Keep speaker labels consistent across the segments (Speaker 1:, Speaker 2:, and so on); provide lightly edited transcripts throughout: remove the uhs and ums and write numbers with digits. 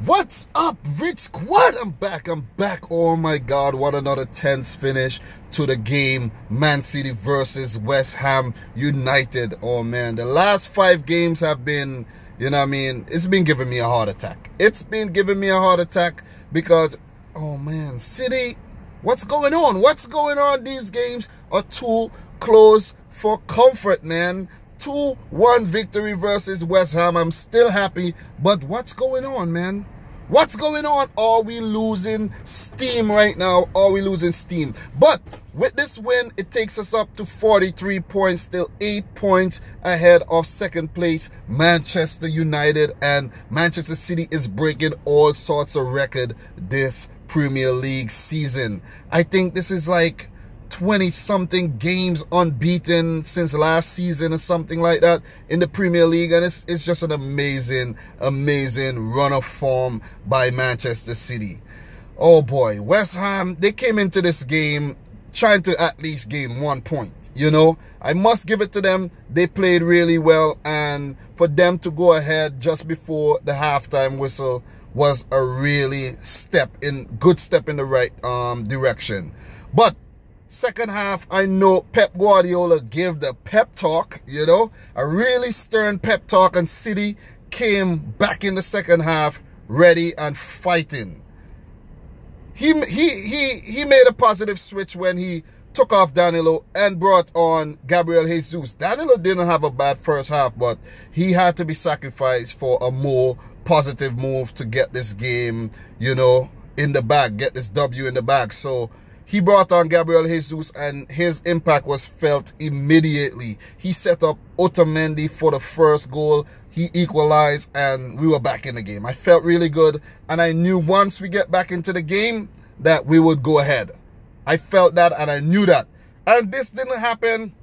Speaker 1: What's up, Rich Squad? I'm back. Oh my God, what another tense finish to the game. Man City versus West Ham United. Oh man, the last 5 games have been, it's been giving me a heart attack. It's been giving me a heart attack because, oh man, City, what's going on? What's going on? These games are too close for comfort, man. 2-1 victory versus West Ham. I'm still happy, but what's going on, man? What's going on? Are we losing steam right now? Are we losing steam? But with this win, it takes us up to 43 points, still 8 points ahead of second place Manchester United, and Manchester City is breaking all sorts of record this Premier League season. I think this is like 20-something games unbeaten since last season or something like that in the Premier League, and it's just an amazing run of form by Manchester City. Oh boy, West Ham, they came into this game trying to at least gain 1 point. I must give it to them. They played really well, and for them to go ahead just before the halftime whistle was a really good step in the right direction. But second half, I know Pep Guardiola gave the pep talk, a really stern pep talk, and City came back in the second half ready and fighting. He made a positive switch when he took off Danilo and brought on Gabriel Jesus. Danilo didn't have a bad first half, but he had to be sacrificed for a more positive move to get this game, in the bag, get this W in the bag. So he brought on Gabriel Jesus, and his impact was felt immediately. He set up Otamendi for the first goal. He equalized, and we were back in the game. I felt really good, and I knew once we get back into the game that we would go ahead. I felt that, and I knew that. And this didn't happen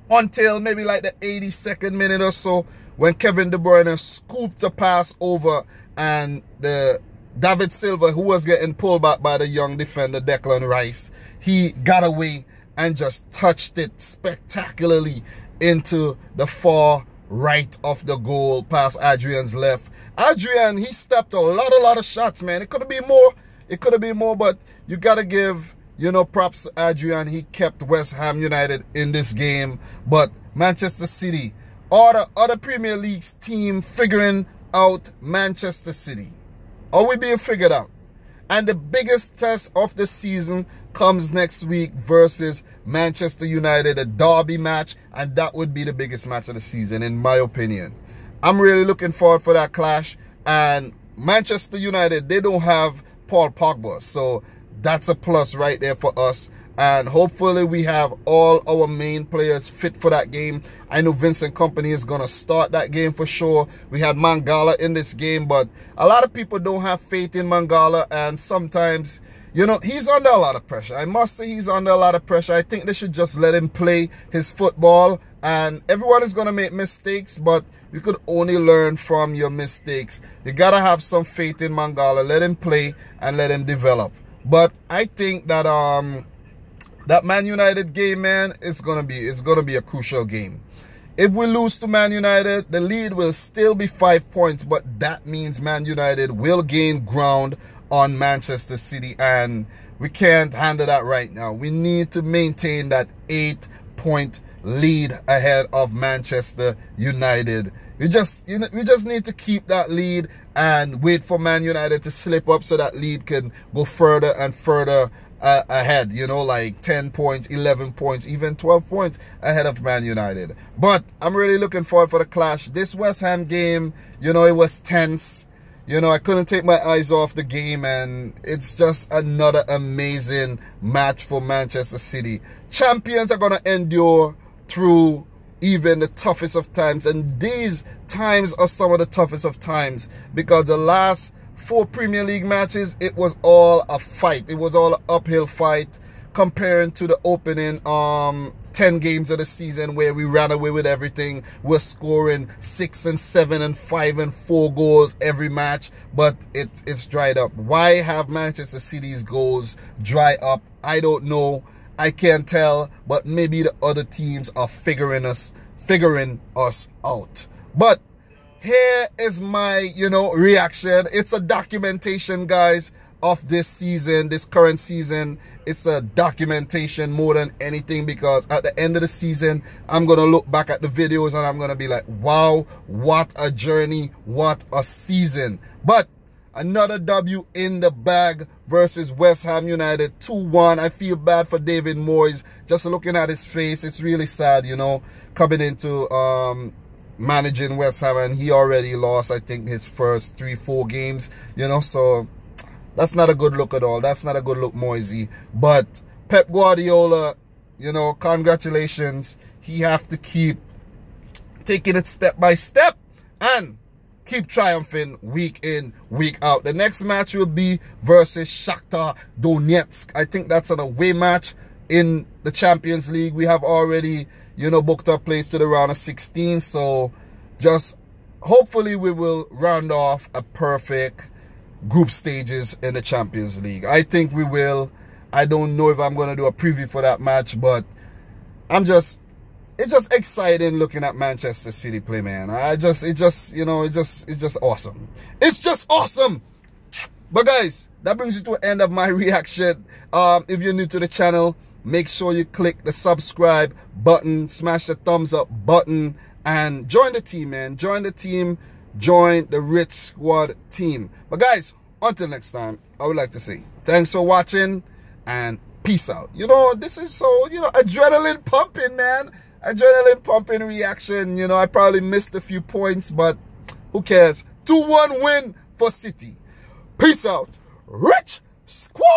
Speaker 1: until maybe like the 82nd minute or so, when Kevin De Bruyne scooped a pass over, and the David Silva, who was getting pulled back by the young defender Declan Rice, he got away and just touched it spectacularly into the far right of the goal past Adrian's left. Adrian, he stepped a lot of shots, man. It could have been more. It could have been more, but you got to give, props to Adrian. He kept West Ham United in this game. But Manchester City, or the other Premier League's team figuring out Manchester City. Are we being figured out? And the biggest test of the season comes next week versus Manchester United, a derby match, and that would be the biggest match of the season, in my opinion. I'm really looking forward for that clash. And Manchester United, they don't have Paul Pogba, so that's a plus right there for us. And hopefully we have all our main players fit for that game. I know Vincent Kompany is going to start that game for sure. We had Mangala in this game, but a lot of people don't have faith in Mangala, and sometimes, he's under a lot of pressure. I must say he's under a lot of pressure. I think they should just let him play his football, and everyone is going to make mistakes, but you could only learn from your mistakes. You got to have some faith in Mangala. Let him play and let him develop. But I think that that Man United game, man, it's gonna be a crucial game. If we lose to Man United, the lead will still be 5 points, but that means Man United will gain ground on Manchester City, and we can't handle that right now. We need to maintain that 8-point lead ahead of Manchester United. We just need to keep that lead and wait for Man United to slip up so that lead can go further and further ahead, like 10 points, 11 points, even 12 points ahead of Man United. But I'm really looking forward for the clash. This West Ham game, it was tense. I couldn't take my eyes off the game, and it's just another amazing match for Manchester City. Champions are going to endure through even the toughest of times, and these times are some of the toughest of times, because the last 4 Premier League matches, it was all a fight. It was all an uphill fight comparing to the opening 10 games of the season where we ran away with everything. We're scoring 6 and 7 and 5 and 4 goals every match, but it's dried up. Why have Manchester City's goals dry up? I don't know. I can't tell, but maybe the other teams are figuring us out. But here is my, you know, reaction. It's a documentation, guys, of this season, this current season. It's a documentation more than anything, because at the end of the season, I'm going to look back at the videos and I'm going to be like, wow, what a journey, what a season. But another W in the bag versus West Ham United, 2-1. I feel bad for David Moyes. Just looking at his face, it's really sad, you know, coming into managing West Ham, and he already lost, I think, his first 3-4 games, you know, so that's not a good look at all. That's not a good look, Moisey. But Pep Guardiola, you know, congratulations. He have to keep taking it step by step and keep triumphing week in, week out. The next match will be versus Shakhtar Donetsk. I think that's an away match in the Champions League. We have already, you know, booked our place to the round of 16. So just hopefully we will round off a perfect group stages in the Champions League. I think we will. I don't know if I'm going to do a preview for that match, but it's just exciting looking at Manchester City play, man. It's just awesome. It's just awesome. But guys, that brings you to the end of my reaction. If you're new to the channel, make sure you click the subscribe button, smash the thumbs up button, and join the team, man. Join the team. Join the Rich Squad team. But guys, until next time, I would like to say thanks for watching and peace out. You know, this is so, you know, adrenaline pumping, man. Adrenaline pumping reaction. You know, I probably missed a few points, but who cares? 2-1 win for City. Peace out. Rich Squad!